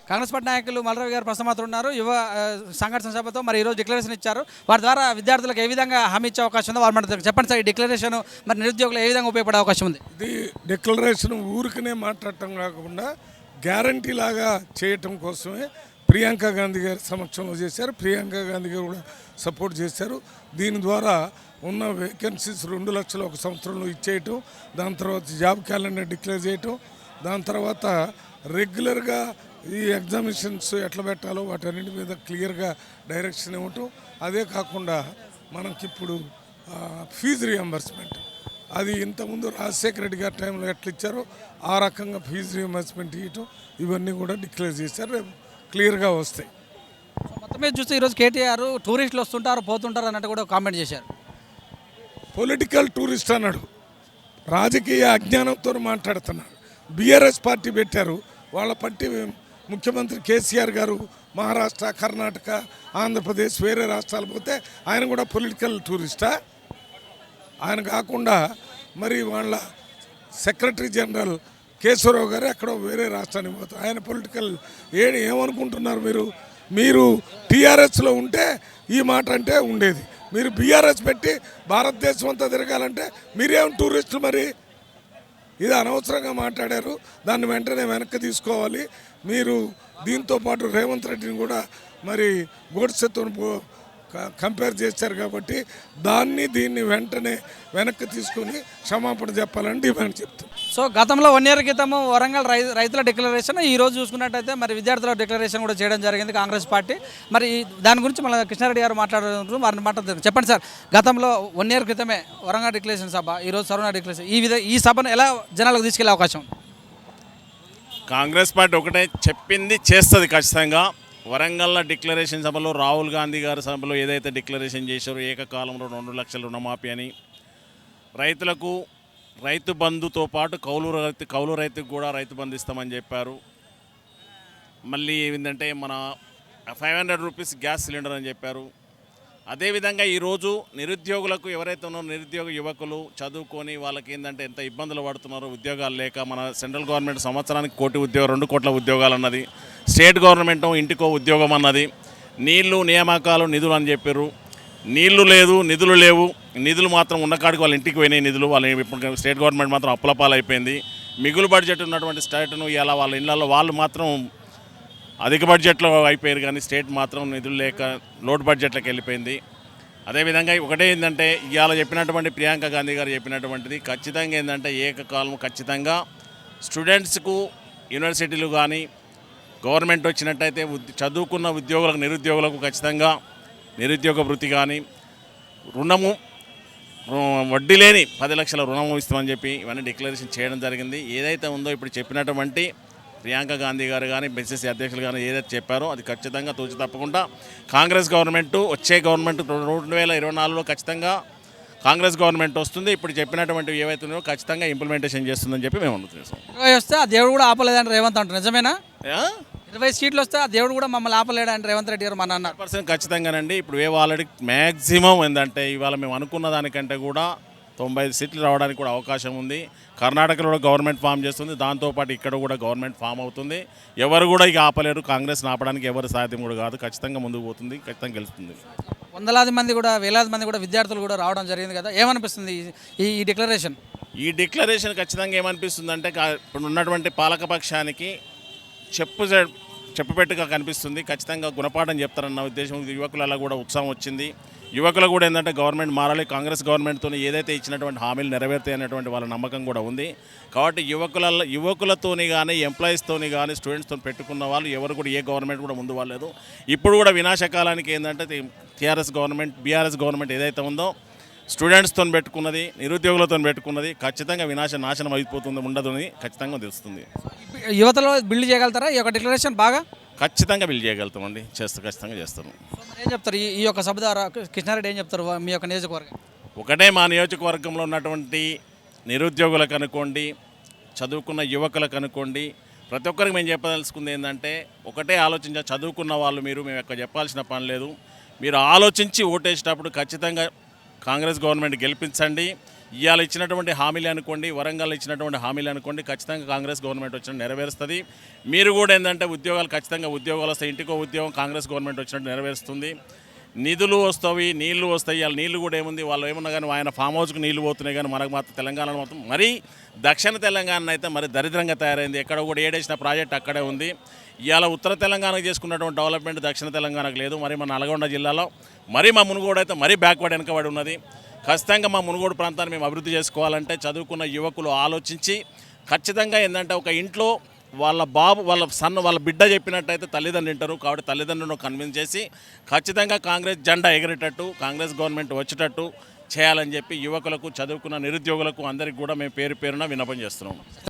Congress party నాయకులు మల్రావి గారు ప్రస్తుతం ఉన్నారు. యువ సంఘటన సభతో మరి ఈరోజు డిక్లరేషన్ ఇచ్చారు. వారి ద్వారా విద్యార్థులకు ఏ విధంగా హామీ ఇచ్చే అవకాశం ఉందో వారు మనకు చెప్పండి సార్. ఈ డిక్లరేషన్ మరి నిరుద్యోగులు ఏ విధంగా ఉపయోగపడే అవకాశం ఉంది? ఇది డిక్లరేషన్ ఊరికనే మాట్లాడటం కాకుండా గ్యారంటీ లాగా చేయటం కోసమే ప్రియాంక గాంధీ గారి సమక్షంలో చేశారు. ప్రియాంక గాంధీ గారు కూడా సపోర్ట్ చేశారు. దీని ద్వారా ఉన్న వేకెన్సీస్ 2 లక్షలు ఒక సంవత్సరంలో ఇచ్చేయటం, దాని తర్వాత జాబ్ క్యాలెండర్ డిక్లేర్ చేయటం, దాని తర్వాత రెగ్యులర్గా ఈ ఎగ్జామినేషన్స్ ఎట్లా పెట్టాలో వాటన్నిటి మీద క్లియర్గా డైరెక్షన్ ఇవ్వటం. అదే కాకుండా మనకిప్పుడు ఫీజు రియంబర్స్మెంట్ అది ఇంతకుముందు రాజశేఖర రెడ్డి గారి టైంలో ఎట్లా ఇచ్చారో ఆ రకంగా ఫీజు రియంబర్స్మెంట్ ఇవ్వటం, ఇవన్నీ కూడా డిక్లేర్ చేశారు. రేపు క్లియర్గా వస్తాయి. మొత్తం మీద చూస్తే ఈరోజు కేటీఆర్ టూరిస్టులు వస్తుంటారు పోతుంటారు అన్నట్టు కూడా కామెంట్ చేశారు. పొలిటికల్ టూరిస్ట్ అన్నాడు, రాజకీయ అజ్ఞానంతో మాట్లాడుతున్నారు. బీఆర్ఎస్ పార్టీ పెట్టారు, వాళ్ళ పార్టీ ముఖ్యమంత్రి కేసీఆర్ గారు మహారాష్ట్ర, కర్ణాటక, ఆంధ్రప్రదేశ్ వేరే రాష్ట్రాలు పోతే ఆయన కూడా పొలిటికల్ టూరిస్టా? ఆయన కాకుండా మరి వాళ్ళ సెక్రటరీ జనరల్ కేశవరావు గారు ఎక్కడో వేరే రాష్ట్రానికి పోతారు, ఆయన పొలిటికల్ ఏమనుకుంటున్నారు మీరు? మీరు టీఆర్ఎస్లో ఉంటే ఈ మాట అంటే ఉండేది, మీరు బీఆర్ఎస్ పెట్టి భారతదేశం అంతా తిరగాలంటే మీరేం టూరిస్టులు? మరి ఇది అనవసరంగా మాట్లాడారు, దాన్ని వెంటనే వెనక్కి తీసుకోవాలి. మీరు దీంతో పాటు రేవంత్ రెడ్డిని కూడా మరి గోడ్సెతో కంపేర్ చేశారు కాబట్టి దీన్ని వెంటనే వెనక్కి తీసుకొని క్షమాపణ చెప్పాలని డిమాండ్ చెప్తాను. సో గతంలో 1 year క్రితము వరంగల్ రైతుల డిక్లరేషన్, ఈ రోజు చూసుకున్నట్టయితే మరి విద్యార్థుల డిక్లరేషన్ కూడా చేయడం జరిగింది కాంగ్రెస్ పార్టీ. మరి దాని గురించి మళ్ళీ కృష్ణారెడ్డి గారు మాట్లాడుతున్నారు, వారిని మాట్లాడుతున్నారు. చెప్పండి సార్, గతంలో 1 year క్రితమే వరంగల్ డిక్లరేషన్ సభ, ఈరోజు సరుణ డిక్లరేషన్, ఈ సభను ఎలా జనాలకు తీసుకెళ్లే అవకాశం? కాంగ్రెస్ పార్టీ ఒకటే చెప్పింది చేస్తుంది ఖచ్చితంగా. వరంగల్ డిక్లరేషన్ సభలో రాహుల్ గాంధీ గారి సభలో ఏదైతే డిక్లరేషన్ చేశారో ఏకకాలంలో 2 లక్షల రుణమాఫీ అని, రైతులకు రైతు బంధుతో పాటు కౌలు రైతుకు కూడా రైతు బంధు ఇస్తామని చెప్పారు. మళ్ళీ ఏంటంటే మన 500 రూపీస్ గ్యాస్ సిలిండర్ అని చెప్పారు. అదేవిధంగా ఈరోజు నిరుద్యోగులకు ఎవరైతే ఉన్నారో నిరుద్యోగ యువకులు చదువుకొని వాళ్ళకి ఏంటంటే ఎంత ఇబ్బందులు పడుతున్నారో ఉద్యోగాలు లేక, మన సెంట్రల్ గవర్నమెంట్ సంవత్సరానికి 2 కోట్ల ఉద్యోగాలు అన్నది, స్టేట్ గవర్నమెంట్ ఇంటికో ఉద్యోగం అన్నది, నీళ్లు నియామకాలు నిధులు అని చెప్పారు. నీళ్లు లేదు, నిధులు లేవు. నిధులు మాత్రం ఉన్నకాడికి వాళ్ళ ఇంటికి పోయినాయి నిధులు. వాళ్ళ ఇప్పుడు స్టేట్ గవర్నమెంట్ మాత్రం అప్పులపాలు అయిపోయింది. మిగులు బడ్జెట్ ఉన్నటువంటి స్టేట్ను ఇలా వాళ్ళ ఇళ్లలో వాళ్ళు మాత్రం అధిక బడ్జెట్లో అయిపోయారు, కానీ స్టేట్ మాత్రం నిధులు లేక లోడ్ బడ్జెట్లోకి వెళ్ళిపోయింది. అదేవిధంగా ఒకటే ఏంటంటే ఇవాళ చెప్పినటువంటి ప్రియాంక గాంధీ గారు చెప్పినటువంటిది ఖచ్చితంగా ఏంటంటే ఏకకాలం ఖచ్చితంగా స్టూడెంట్స్కు యూనివర్సిటీలు కానీ గవర్నమెంట్ వచ్చినట్టయితే చదువుకున్న ఉద్యోగులకు నిరుద్యోగులకు ఖచ్చితంగా నిరుద్యోగ వృత్తి కానీ రుణము వడ్డీ లేని 10 లక్షల రుణము ఇస్తామని చెప్పి ఇవన్నీ డిక్లరేషన్ చేయడం జరిగింది. ఏదైతే ఉందో ఇప్పుడు చెప్పినటువంటి ప్రియాంక గాంధీ గారు కానీ బీసీసీ అధ్యక్షులు కానీ ఏదైతే చెప్పారో అది ఖచ్చితంగా తూచి తప్పకుండా కాంగ్రెస్ గవర్నమెంట్ వచ్చే గవర్నమెంట్ 2024లో ఖచ్చితంగా కాంగ్రెస్ గవర్నమెంట్ వస్తుంది. ఇప్పుడు చెప్పినటువంటి ఏవైతే ఉన్నాయో ఖచ్చితంగా ఇంప్లిమెంటేషన్ చేస్తుందని చెప్పి మేము అనుకుంటున్నాం. 20 వస్తే ఆ దేవుడు కూడా ఆపలేదని రేవంత్ అంటారు, నిజమేనా? 20 సీట్లు వస్తే ఆ దేవుడు కూడా మమ్మల్ని ఆపలేడని రేవంత్ రెడ్డి గారు మన అన్నారు. 100% ఖచ్చితంగానండి. ఇప్పుడు ఆల్రెడీ మ్యాక్సిమం ఏంటంటే ఇవాళ మేము అనుకున్న దానికంటే కూడా 95 సీట్లు రావడానికి కూడా అవకాశం ఉంది. కర్ణాటకలో కూడా గవర్నమెంట్ ఫామ్ చేస్తుంది, దాంతోపాటు ఇక్కడ కూడా గవర్నమెంట్ ఫామ్ అవుతుంది. ఎవరు కూడా ఇక ఆపలేరు, కాంగ్రెస్ ఆపడానికి ఎవరు సాధ్యం కూడా కాదు. ఖచ్చితంగా ముందుకు పోతుంది, ఖచ్చితంగా గెలుస్తుంది. వందలాది మంది కూడా వేలాది మంది కూడా విద్యార్థులు కూడా రావడం జరిగింది కదా, ఏమనిపిస్తుంది ఈ డిక్లరేషన్? ఈ డిక్లరేషన్ ఖచ్చితంగా ఏమనిపిస్తుంది అంటే ఇప్పుడు ఉన్నటువంటి పాలకపక్షానికి చెప్పుపెట్టుగా కనిపిస్తుంది. ఖచ్చితంగా గుణపాఠం చెప్తారన్న ఉద్దేశం యువకులలో కూడా ఉత్సాహం వచ్చింది. యువకులు కూడా ఏంటంటే గవర్నమెంట్ మారాలి, కాంగ్రెస్ గవర్నమెంట్తో ఏదైతే ఇచ్చినటువంటి హామీలు నెరవేరుతాయి అనేటువంటి వాళ్ళ నమ్మకం కూడా ఉంది. కాబట్టి యువకులతోని కానీ ఎంప్లాయీస్తోని కానీ స్టూడెంట్స్తో పెట్టుకున్న వాళ్ళు ఎవరు కూడా ఏ గవర్నమెంట్ కూడా ముందు వాళ్ళలేదు. ఇప్పుడు కూడా వినాశకాలానికి ఏంటంటే టీఆర్ఎస్ గవర్నమెంట్ బీఆర్ఎస్ గవర్నమెంట్ ఏదైతే ఉందో స్టూడెంట్స్తో పెట్టుకున్నది, నిరుద్యోగులతో పెట్టుకున్నది ఖచ్చితంగా నాశనం అయిపోతుంది, ఉండదు అని ఖచ్చితంగా తెలుస్తుంది. యువతలో బిల్డ్ చేయగలుగుతారా ఈ యొక్క డిక్లరేషన్? బాగా ఖచ్చితంగా బిల్డ్ చేయగలుగుతామండి, ఖచ్చితంగా చేస్తాము. ఏం చెప్తారు ఈ యొక్క సభ ద్వారా? కృష్ణారెడ్డి ఏం చెప్తారు మీ యొక్క నియోజకవర్గం? ఒకటే మా నియోజకవర్గంలో ఉన్నటువంటి నిరుద్యోగులకు అనుకోండి, చదువుకున్న యువకులకు అనుకోండి, ప్రతి ఒక్కరికి మేము చెప్పదలుచుకుంది ఏంటంటే ఒకటే చదువుకున్న వాళ్ళు మేము ఎక్కువ చెప్పాల్సిన పని లేదు. మీరు ఆలోచించి ఓటేసేటప్పుడు ఖచ్చితంగా కాంగ్రెస్ గవర్నమెంట్ గెలిపించండి. ఇవాళ ఇచ్చినటువంటి హామీలు అనుకోండి, వరంగల్ ఇచ్చినటువంటి హామీలు అనుకోండి, ఖచ్చితంగా కాంగ్రెస్ గవర్నమెంట్ వచ్చిన నెరవేరుస్తుంది. మీరు కూడా ఏంటంటే ఉద్యోగాలు ఖచ్చితంగా ఉద్యోగాలు వస్తాయి, ఇంటికో ఉద్యోగం కాంగ్రెస్ గవర్నమెంట్ వచ్చినట్టు నెరవేరుస్తుంది. నిధులు వస్తాయి, నీళ్లు వస్తాయి. వాళ్ళ నీళ్లు కూడా ఏముంది, వాళ్ళు ఏమన్నా కానీ ఆయన ఫామ్ హౌస్కి నీళ్లు పోతున్నాయి, కానీ మనకు మాత్రం తెలంగాణలో మాత్రం మరీ దక్షిణ తెలంగాణ అయితే మరి దరిద్రంగా తయారైంది. ఎక్కడ కూడా ఏడేసిన ప్రాజెక్ట్ అక్కడే ఉంది. ఇవాళ ఉత్తర తెలంగాణకు చేసుకున్నటువంటి డెవలప్మెంట్ దక్షిణ తెలంగాణకు లేదు. మరి మన నల్గొండ జిల్లాలో మరీ మా మునుగోడు అయితే మరీ బ్యాక్వర్డ్ వెనకబడి ఉన్నది. ఖచ్చితంగా మా మునుగోడు ప్రాంతాన్ని మేము అభివృద్ధి చేసుకోవాలంటే చదువుకున్న యువకులు ఆలోచించి ఖచ్చితంగా ఏంటంటే ఒక ఇంట్లో వాళ్ళ బాబు వాళ్ళ బిడ్డ చెప్పినట్టయితే తల్లిదండ్రులు వింటారు. కాబట్టి తల్లిదండ్రులను కన్విన్స్ చేసి ఖచ్చితంగా కాంగ్రెస్ జెండా ఎగిరేటట్టు, కాంగ్రెస్ గవర్నమెంట్ వచ్చేటట్టు చేయాలని చెప్పి యువకులకు, చదువుకున్న నిరుద్యోగులకు అందరికీ కూడా మేము పేరు పేరున విన్నపం చేస్తున్నాం.